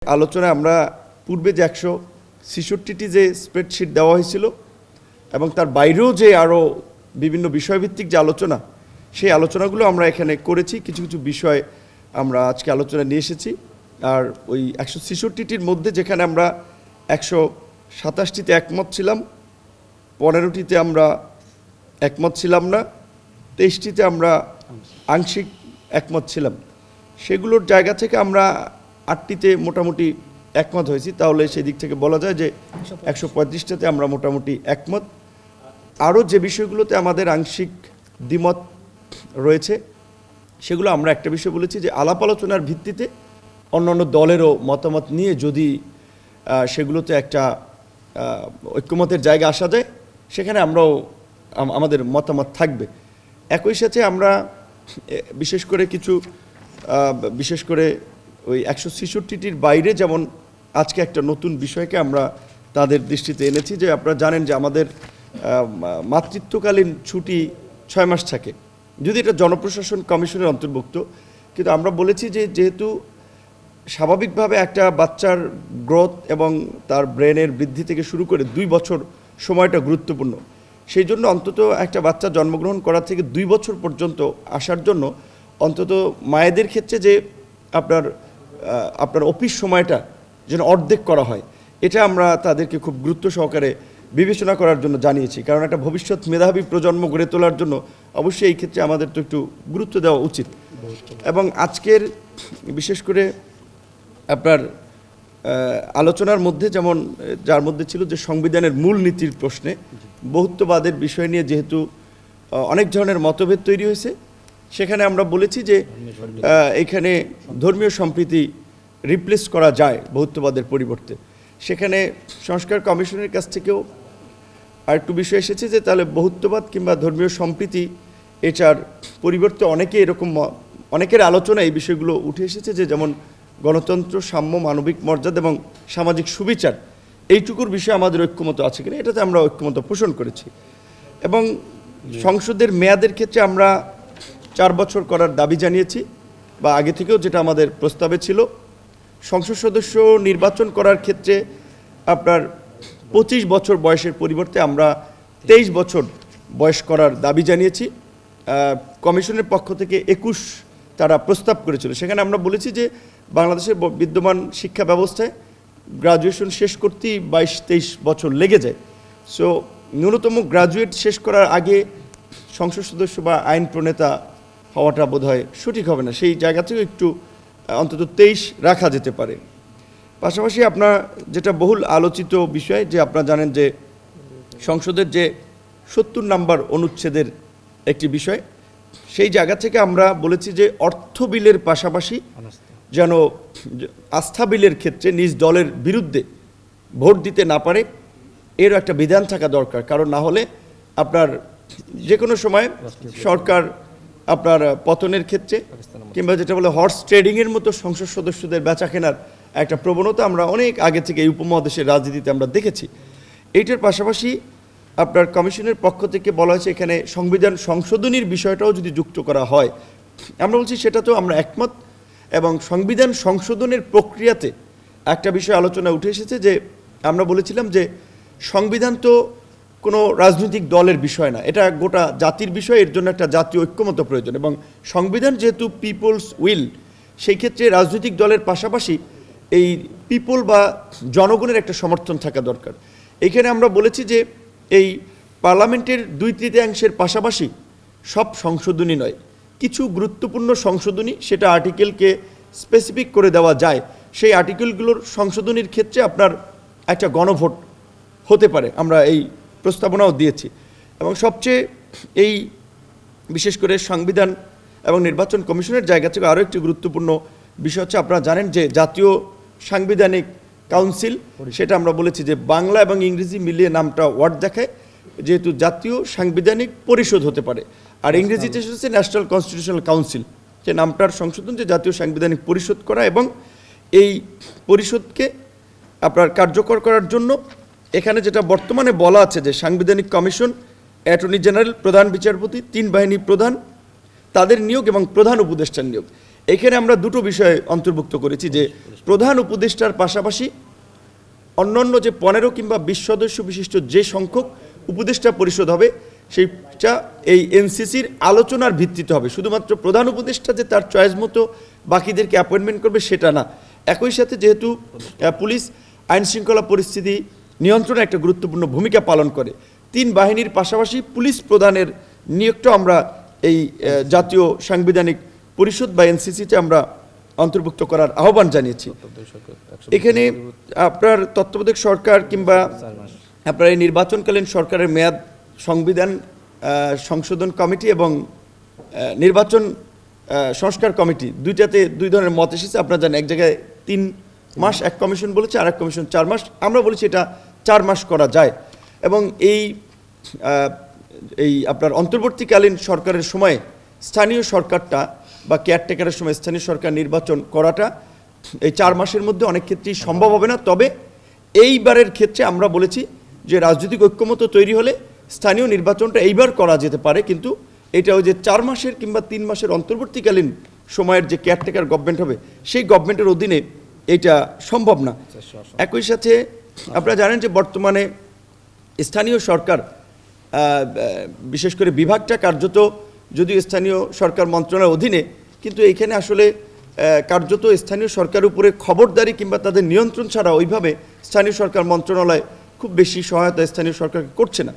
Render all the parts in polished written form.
আলোচনায় আমরা পূর্বে যে 166টি যে স্প্রেডশিট দেওয়া হয়েছিল এবং তার বাইরেও যে আরও বিভিন্ন বিষয়ভিত্তিক যে আলোচনা, সেই আলোচনাগুলো আমরা এখানে করেছি। কিছু কিছু বিষয় আমরা আজকে আলোচনা নিয়ে এসেছি। আর ওই 166টির মধ্যে যেখানে আমরা 127টিতে একমত ছিলাম, 15টিতে আমরা একমত ছিলাম না, 23টিতে আমরা আংশিক একমত ছিলাম, সেগুলোর জায়গা থেকে আমরা 8টিতে মোটামুটি একমত হয়েছি। তাহলে সেই দিক থেকে বলা যায় যে 135টাতে আমরা মোটামুটি একমত। আরও যে বিষয়গুলোতে আমাদের আংশিক দ্বিমত রয়েছে সেগুলো আমরা একটা বিষয় বলেছি যে আলাপ আলোচনার ভিত্তিতে অন্যান্য দলেরও মতামত নিয়ে যদি সেগুলোতে একটা ঐক্যমতের জায়গা আসা যায়, সেখানে আমরাও আমাদের মতামত থাকবে। একই সাথে আমরা বিশেষ করে ওই 166টির বাইরে যেমন আজকে একটা নতুন বিষয়কে আমরা তাদের দৃষ্টিতে এনেছি যে আপনারা জানেন যে আমাদের মাতৃত্বকালীন ছুটি 6 মাস থাকে, যদি এটা জনপ্রশাসন কমিশনের অন্তর্ভুক্ত। কিন্তু আমরা বলেছি যে যেহেতু স্বাভাবিকভাবে একটা বাচ্চার গ্রোথ এবং তার ব্রেনের বৃদ্ধি থেকে শুরু করে 2 বছর সময়টা গুরুত্বপূর্ণ, সেই জন্য অন্তত একটা বাচ্চা জন্মগ্রহণ করা থেকে 2 বছর পর্যন্ত আসার জন্য অন্তত মায়েদের ক্ষেত্রে যে আপনার অফিস সময়টা যেন অর্ধেক করা হয়, এটা আমরা তাদেরকে খুব গুরুত্ব সহকারে বিবেচনা করার জন্য জানিয়েছি। কারণ একটা ভবিষ্যৎ মেধাবী প্রজন্ম গড়ে তোলার জন্য অবশ্যই এই ক্ষেত্রে আমাদের তো একটু গুরুত্ব দেওয়া উচিত। এবং আজকের বিশেষ করে আপনার আলোচনার মধ্যে যেমন যার মধ্যে ছিল যে সংবিধানের মূল নীতির প্রশ্নে বহুত্ববাদের বিষয় নিয়ে যেহেতু অনেক ধরনের মতভেদ তৈরি হয়েছে, সেখানে আমরা বলেছি যে এখানে ধর্মীয় সম্প্রীতি রিপ্লেস করা যায় বহুত্ববাদের পরিবর্তে। সেখানে সংস্কার কমিশনের কাছ থেকেও আরেকটু বিষয় এসেছে যে তাহলে বহুত্ববাদ কিংবা ধর্মীয় সম্প্রীতি এটার পরিবর্তে অনেকের আলোচনা এই বিষয়গুলো উঠে এসেছে যে যেমন গণতন্ত্র, সাম্য, মানবিক মর্যাদা এবং সামাজিক সুবিচার, এইটুকুর বিষয়ে আমাদের ঐক্যমত আছে কিনা, এটাতে আমরা ঐক্যমত পোষণ করেছি। এবং সংসদের মেয়াদের ক্ষেত্রে আমরা 4 বছর করার দাবি জানিয়েছি, বা আগে থেকেও যেটা আমাদের প্রস্তাবে ছিল। সংসদ সদস্য নির্বাচন করার ক্ষেত্রে আপনার 25 বছর বয়সের পরিবর্তে আমরা 23 বছর বয়স করার দাবি জানিয়েছি। কমিশনের পক্ষ থেকে 21 তারা প্রস্তাব করেছিল। সেখানে আমরা বলেছি যে বাংলাদেশের বিদ্যমান শিক্ষা ব্যবস্থায় গ্রাজুয়েশন শেষ করতেই 22-23 বছর লেগে যায়। সো ন্যূনতম গ্রাজুয়েট শেষ করার আগে সংসদ সদস্য বা আইন প্রণেতা হওয়াটা বোধহয় সঠিক হবে না, সেই জায়গা থেকেও একটু অন্তত 23 রাখা যেতে পারে। পাশাপাশি আপনার যেটা বহুল আলোচিত বিষয় যে আপনারা জানেন যে সংসদের যে 70 নম্বর অনুচ্ছেদের একটি বিষয়, সেই জায়গা থেকে আমরা বলেছি যে অর্থ বিলের পাশাপাশি যেন আস্থা বিলের ক্ষেত্রে নিজ দলের বিরুদ্ধে ভোট দিতে না পারে, এরও একটা বিধান থাকা দরকার। কারণ না হলে আপনার যে কোনো সময় সরকার আপনার পতনের ক্ষেত্রে কিংবা যেটা বলে হর্স ট্রেডিংয়ের মতো সংসদ সদস্যদের বেচা কেনার একটা প্রবণতা আমরা অনেক আগে থেকে এই উপমহাদেশের রাজনীতিতে আমরা দেখেছি। এইটার পাশাপাশি আপনার কমিশনের পক্ষ থেকে বলা হয়েছে এখানে সংবিধান সংশোধনীর বিষয়টাও যদি যুক্ত করা হয়, আমরা বলছি সেটা তো আমরা একমত। এবং সংবিধান সংশোধনের প্রক্রিয়াতে একটা বিষয় আলোচনা উঠে এসেছে যে আমরা বলেছিলাম যে সংবিধান তো কোনো রাজনৈতিক দলের বিষয় না, এটা গোটা জাতির বিষয়, এর জন্য একটা জাতীয় ঐক্যমত প্রয়োজন। এবং সংবিধান যেহেতু পিপলস উইল, সেই ক্ষেত্রে রাজনৈতিক দলের পাশাপাশি এই পিপল বা জনগণের একটা সমর্থন থাকা দরকার। এইখানে আমরা বলেছি যে এই পার্লামেন্টের 2/3 পাশাপাশি সব সংশোধনী নয়, কিছু গুরুত্বপূর্ণ সংশোধনী সেটা আর্টিকেলকে স্পেসিফিক করে দেওয়া যায়, সেই আর্টিকেলগুলোর সংশোধনীর ক্ষেত্রে আপনার একটা গণভোট হতে পারে, আমরা এই প্রস্তাবনাও দিয়েছি। এবং সবচেয়ে এই বিশেষ করে সংবিধান এবং নির্বাচন কমিশনের জায়গা থেকে আরও একটি গুরুত্বপূর্ণ বিষয় হচ্ছে আপনারা জানেন যে জাতীয় সাংবিধানিক কাউন্সিল, সেটা আমরা বলেছি যে বাংলা এবং ইংরেজি মিলিয়ে নামটা ওয়ার্ড দেখায়, যেহেতু জাতীয় সাংবিধানিক পরিষদ হতে পারে, আর ইংরেজিতে হচ্ছে ন্যাশনাল কনস্টিটিউশনাল কাউন্সিল, যে নামটার সংশোধন যে জাতীয় সাংবিধানিক পরিষদ করা। এবং এই পরিষদকে আপনার কার্যকর করার জন্য এখানে যেটা বর্তমানে বলা আছে যে সাংবিধানিক কমিশন, অ্যাটর্নি জেনারেল, প্রধান বিচারপতি, 3 বাহিনী প্রধান, তাদের নিয়োগ এবং প্রধান উপদেষ্টার নিয়োগ, এখানে আমরা দুটো বিষয় অন্তর্ভুক্ত করেছি, যে প্রধান উপদেষ্টার পাশাপাশি অন্যান্য যে 15 কিংবা 20 সদস্য বিশিষ্ট যে সংখ্যক উপদেষ্টা পরিষদ হবে, সেইটা এই এনসিসির আলোচনার ভিত্তিতে হবে। শুধুমাত্র প্রধান উপদেষ্টা যে তার চয়েস মতো বাকিদেরকে অ্যাপয়েন্টমেন্ট করবে সেটা না। একই সাথে যেহেতু পুলিশ আইন শৃঙ্খলা পরিস্থিতি নিয়ন্ত্রণে একটা গুরুত্বপূর্ণ ভূমিকা পালন করে, 3 বাহিনীর পাশাপাশি পুলিশ প্রধানের নিয়োগটা আমরা এই জাতীয় সাংবিধানিক পরিষদ বা এনসিসিতে আমরা অন্তর্ভুক্ত করার আহ্বান জানিয়েছি। এখানে আপনার তত্ত্বাবধায়ক সরকার কিংবা আপনার এই নির্বাচনকালীন সরকারের মেয়াদ সংবিধান সংশোধন কমিটি এবং নির্বাচন সংস্কার কমিটি দুইটাতে 2 ধরনের মত এসেছে। আপনারা জানেন, এক জায়গায় 3 মাস এক কমিশন বলেছে, আর এক কমিশন 4 মাস। আমরা বলেছি এটা 4 মাস করা যায়, এবং এই আপনার অন্তর্বর্তীকালীন সরকারের সময়ে স্থানীয় সরকারটা বা কেয়ারটেকারের সময় স্থানীয় সরকার নির্বাচন করাটা এই 4 মাসের মধ্যে অনেক ক্ষেত্রেই সম্ভব হবে না। তবে এইবারের ক্ষেত্রে আমরা বলেছি যে রাজনৈতিক ঐক্যমত্য তৈরি হলে স্থানীয় নির্বাচনটা এইবার করা যেতে পারে, কিন্তু এটা ওই যে 4 মাসের কিংবা 3 মাসের অন্তর্বর্তীকালীন সময়ের যে কেয়ারটেকার গভর্নমেন্ট হবে সেই গভর্নমেন্টের অধীনে এটা সম্ভব না। একই সাথে আপনারা জানেন যে বর্তমানে স্থানীয় সরকার বিশেষ করে বিভাগটা কার্যত যদিও স্থানীয় সরকার মন্ত্রণালয়ের অধীনে, কিন্তু এইখানে আসলে কার্যত স্থানীয় সরকারের উপরে খবরদারি কিংবা তাদের নিয়ন্ত্রণ ছাড়া ওইভাবে স্থানীয় সরকার মন্ত্রণালয় খুব বেশি সহায়তা স্থানীয় সরকারকে করছে না।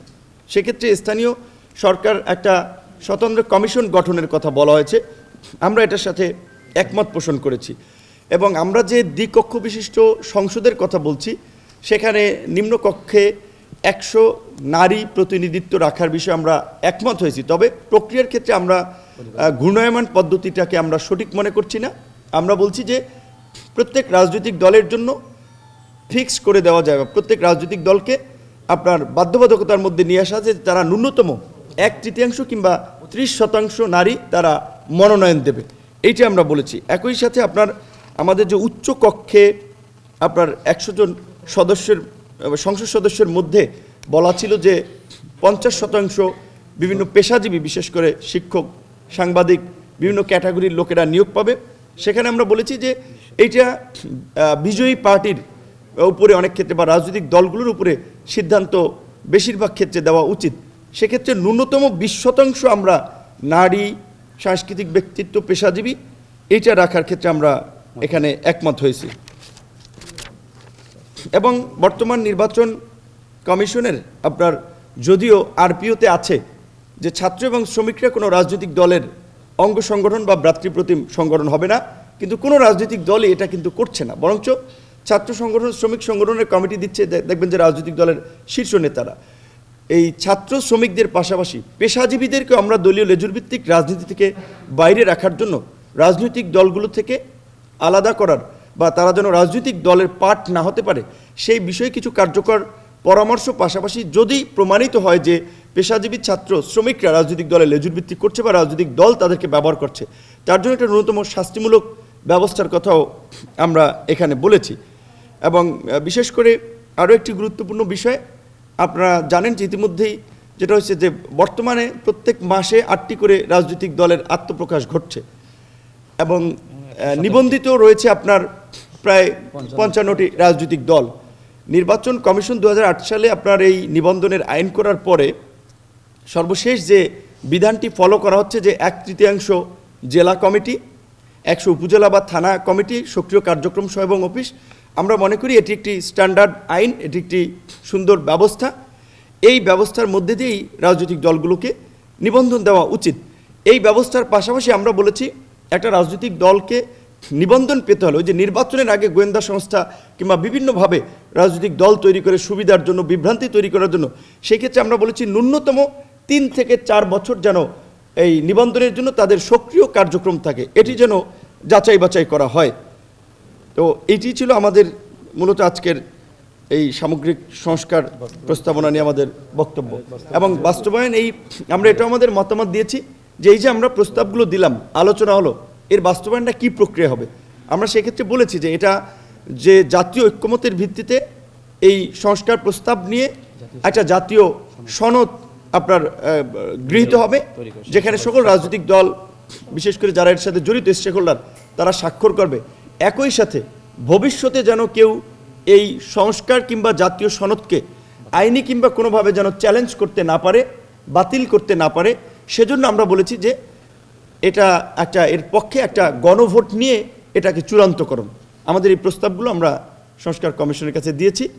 সেক্ষেত্রে স্থানীয় সরকার একটা স্বতন্ত্র কমিশন গঠনের কথা বলা হয়েছে, আমরা এটার সাথে একমত পোষণ করেছি। এবং আমরা যে দ্বিকক্ষ বিশিষ্ট সংসদের কথা বলছি, সেখানে নিম্নকক্ষে 100 নারী প্রতিনিধিত্ব রাখার বিষয়ে আমরা একমত হয়েছি। তবে প্রক্রিয়ার ক্ষেত্রে আমরা ঘূর্ণায়মান পদ্ধতিটাকে আমরা সঠিক মনে করছি না। আমরা বলছি যে প্রত্যেক রাজনৈতিক দলের জন্য ফিক্স করে দেওয়া যায়, প্রত্যেক রাজনৈতিক দলকে আপনার বাধ্যবাধকতার মধ্যে নিয়ে আসা, যে তারা ন্যূনতম 1/3 কিংবা 30% নারী তারা মনোনয়ন দেবে, এইটা আমরা বলেছি। একই সাথে আপনার আমাদের যে উচ্চ কক্ষে আপনার 100 জন সদস্যের সংসদ সদস্যের মধ্যে বলা ছিল যে 50% বিভিন্ন পেশাজীবী, বিশেষ করে শিক্ষক, সাংবাদিক, বিভিন্ন ক্যাটাগরির লোকেরা নিয়োগ পাবে। সেখানে আমরা বলেছি যে এইটা বিজয়ী পার্টির উপরে অনেক ক্ষেত্রে বা রাজনৈতিক দলগুলোর উপরে সিদ্ধান্ত বেশিরভাগ ক্ষেত্রে দেওয়া উচিত। সেক্ষেত্রে ন্যূনতম 20% আমরা নারী, সাংস্কৃতিক ব্যক্তিত্ব, পেশাজীবী এইটা রাখার ক্ষেত্রে আমরা এখানে একমত হয়েছি। এবং বর্তমান নির্বাচন কমিশনের আপনার যদিও আরপিওতে আছে যে ছাত্র এবং শ্রমিকরা কোনো রাজনৈতিক দলের অঙ্গ সংগঠন বা ভ্রাতৃপ্রতিম সংগঠন হবে না, কিন্তু কোনো রাজনৈতিক দলই এটা কিন্তু করছে না। বরঞ্চ ছাত্র সংগঠন, শ্রমিক সংগঠনের কমিটি দিচ্ছে, দেখবেন যে রাজনৈতিক দলের শীর্ষ নেতারা। এই ছাত্র শ্রমিকদের পাশাপাশি পেশাজীবীদেরকে আমরা দলীয় লেজুরভিত্তিক রাজনীতি থেকে বাইরে রাখার জন্য রাজনৈতিক দলগুলো থেকে আলাদা করার বা তারা যেন রাজনৈতিক দলের পার্ট না হতে পারে সেই বিষয়ে কিছু কার্যকর পরামর্শ, পাশাপাশি যদি প্রমাণিত হয় যে পেশাজীবী ছাত্র শ্রমিকরা রাজনৈতিক দলে লেজুরভিত্তিক করছে বা রাজনৈতিক দল তাদেরকে ব্যবহার করছে, তার জন্য একটা ন্যূনতম শাস্তিমূলক ব্যবস্থার কথাও আমরা এখানে বলেছি। এবং বিশেষ করে আরও একটি গুরুত্বপূর্ণ বিষয় আপনারা জানেন যে ইতিমধ্যেই যেটা হচ্ছে যে বর্তমানে প্রত্যেক মাসে 8টি করে রাজনৈতিক দলের আত্মপ্রকাশ ঘটছে, এবং নিবন্ধিত রয়েছে আপনার প্রায় 55টি রাজনৈতিক দল। নির্বাচন কমিশন 2008 সালে আপনার এই নিবন্ধনের আইন করার পরে সর্বশেষ যে বিধানটি ফলো করা হচ্ছে যে 1/3 জেলা কমিটি, 100 উপজেলা বা থানা কমিটি, সক্রিয় কার্যক্রম সহ এবং অফিস। আমরা মনে করি এটি একটি স্ট্যান্ডার্ড আইন, এটি একটি সুন্দর ব্যবস্থা। এই ব্যবস্থার মধ্যে দিয়েই রাজনৈতিক দলগুলোকে নিবন্ধন দেওয়া উচিত। এই ব্যবস্থার পাশাপাশি আমরা বলেছি একটা রাজনৈতিক দলকে নিবন্ধন পেতে হলে ওই যে নির্বাচনের আগে গোয়েন্দা সংস্থা কিংবা বিভিন্নভাবে রাজনৈতিক দল তৈরি করে সুবিধার জন্য, বিভ্রান্তি তৈরি করার জন্য, সেক্ষেত্রে আমরা বলেছি ন্যূনতম 3 থেকে 4 বছর যেন এই নিবন্ধনের জন্য তাদের সক্রিয় কার্যক্রম থাকে, এটি যেন যাচাই বাছাই করা হয়। তো এটি ছিল আমাদের মূলত আজকের এই সামগ্রিক সংস্কার প্রস্তাবনা নিয়ে আমাদের বক্তব্য এবং বাস্তবায়ন। আমরা এটা আমাদের মতামত দিয়েছি যে এই যে আমরা প্রস্তাবগুলো দিলাম, আলোচনা হলো, এর বাস্তবায়নটা কী প্রক্রিয়া হবে। আমরা সেক্ষেত্রে বলেছি যে এটা যে জাতীয় ঐক্যমতের ভিত্তিতে এই সংস্কার প্রস্তাব নিয়ে একটা জাতীয় সনদ আপনার গৃহীত হবে, যেখানে সকল রাজনৈতিক দল বিশেষ করে যারা এর সাথে জড়িত স্টেক হোল্ডার তারা স্বাক্ষর করবে। একই সাথে ভবিষ্যতে যেন কেউ এই সংস্কার কিংবা জাতীয় সনদকে আইনি কিংবা কোনোভাবে যেন চ্যালেঞ্জ করতে না পারে, বাতিল করতে না পারে, সেজন্য আমরা বলেছি যে এটা এর পক্ষে একটা গণভোট নিয়ে এটাকে চূড়ান্ত করুন। আমাদের এই প্রস্তাবগুলো আমরা সংস্কার কমিশনের কাছে দিয়েছি।